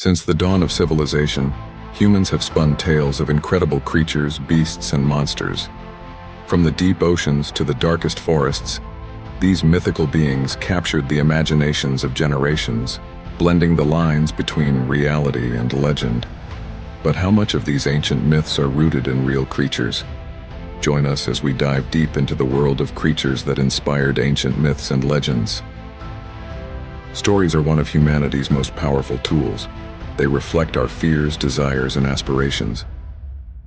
Since the dawn of civilization, humans have spun tales of incredible creatures, beasts, and monsters. From the deep oceans to the darkest forests, these mythical beings captured the imaginations of generations, blending the lines between reality and legend. But how much of these ancient myths are rooted in real creatures? Join us as we dive deep into the world of creatures that inspired ancient myths and legends. Stories are one of humanity's most powerful tools. They reflect our fears, desires, and aspirations.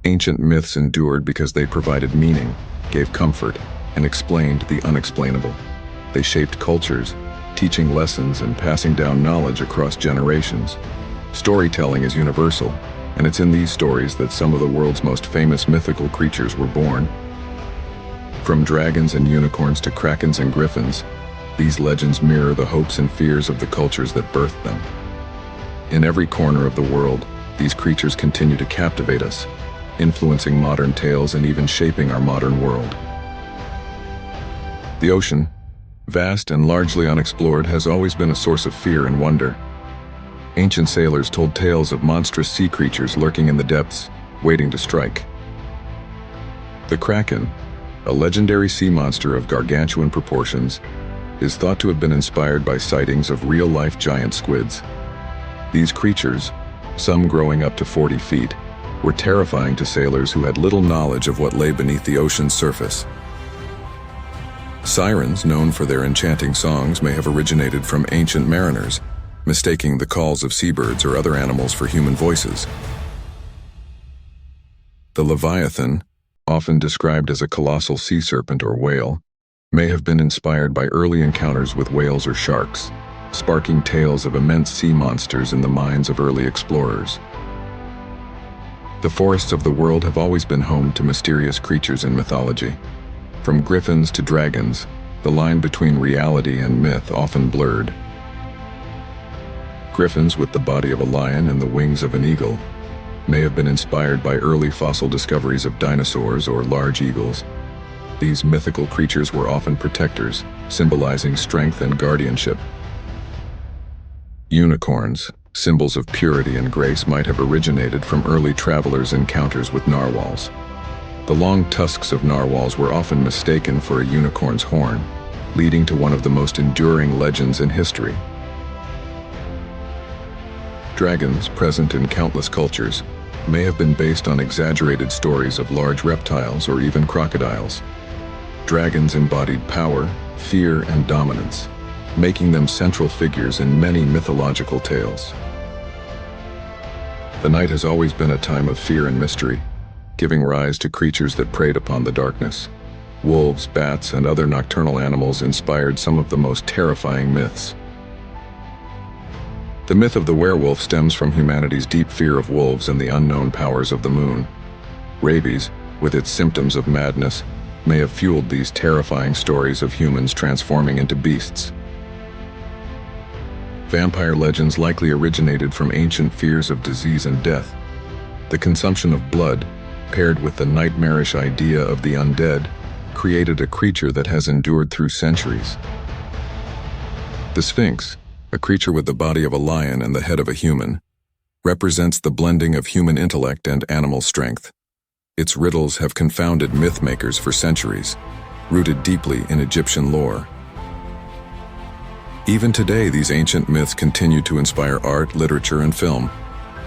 Ancient myths endured because they provided meaning, gave comfort, and explained the unexplainable. They shaped cultures, teaching lessons and passing down knowledge across generations. Storytelling is universal, and it's in these stories that some of the world's most famous mythical creatures were born. From dragons and unicorns to krakens and griffins, these legends mirror the hopes and fears of the cultures that birthed them. In every corner of the world, these creatures continue to captivate us, influencing modern tales and even shaping our modern world. The ocean, vast and largely unexplored, has always been a source of fear and wonder. Ancient sailors told tales of monstrous sea creatures lurking in the depths, waiting to strike. The kraken, a legendary sea monster of gargantuan proportions, is thought to have been inspired by sightings of real-life giant squids. These creatures, some growing up to 40 feet, were terrifying to sailors who had little knowledge of what lay beneath the ocean's surface. Sirens, known for their enchanting songs, may have originated from ancient mariners, mistaking the calls of seabirds or other animals for human voices. The Leviathan, often described as a colossal sea serpent or whale, may have been inspired by early encounters with whales or sharks, sparking tales of immense sea monsters in the minds of early explorers. The forests of the world have always been home to mysterious creatures in mythology. From griffins to dragons, the line between reality and myth often blurred. Griffins, with the body of a lion and the wings of an eagle, may have been inspired by early fossil discoveries of dinosaurs or large eagles. These mythical creatures were often protectors, symbolizing strength and guardianship. Unicorns, symbols of purity and grace, might have originated from early travelers' encounters with narwhals. The long tusks of narwhals were often mistaken for a unicorn's horn, leading to one of the most enduring legends in history. Dragons, present in countless cultures, may have been based on exaggerated stories of large reptiles or even crocodiles. Dragons embodied power, fear, and dominance, making them central figures in many mythological tales. The night has always been a time of fear and mystery, giving rise to creatures that preyed upon the darkness. Wolves, bats, and other nocturnal animals inspired some of the most terrifying myths. The myth of the werewolf stems from humanity's deep fear of wolves and the unknown powers of the moon. Rabies, with its symptoms of madness, may have fueled these terrifying stories of humans transforming into beasts. Vampire legends likely originated from ancient fears of disease and death. The consumption of blood, paired with the nightmarish idea of the undead, created a creature that has endured through centuries. The Sphinx, a creature with the body of a lion and the head of a human, represents the blending of human intellect and animal strength. Its riddles have confounded myth-makers for centuries, rooted deeply in Egyptian lore. Even today, these ancient myths continue to inspire art, literature, and film.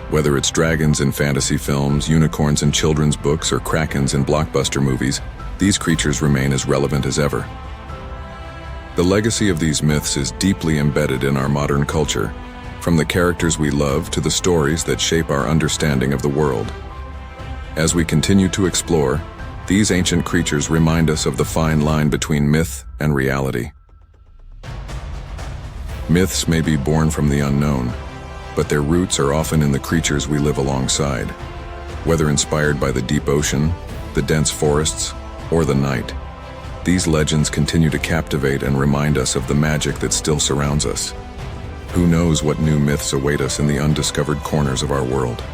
Whether it's dragons in fantasy films, unicorns in children's books, or krakens in blockbuster movies, these creatures remain as relevant as ever. The legacy of these myths is deeply embedded in our modern culture, from the characters we love to the stories that shape our understanding of the world. As we continue to explore, these ancient creatures remind us of the fine line between myth and reality. Myths may be born from the unknown, but their roots are often in the creatures we live alongside. Whether inspired by the deep ocean, the dense forests, or the night, these legends continue to captivate and remind us of the magic that still surrounds us. Who knows what new myths await us in the undiscovered corners of our world?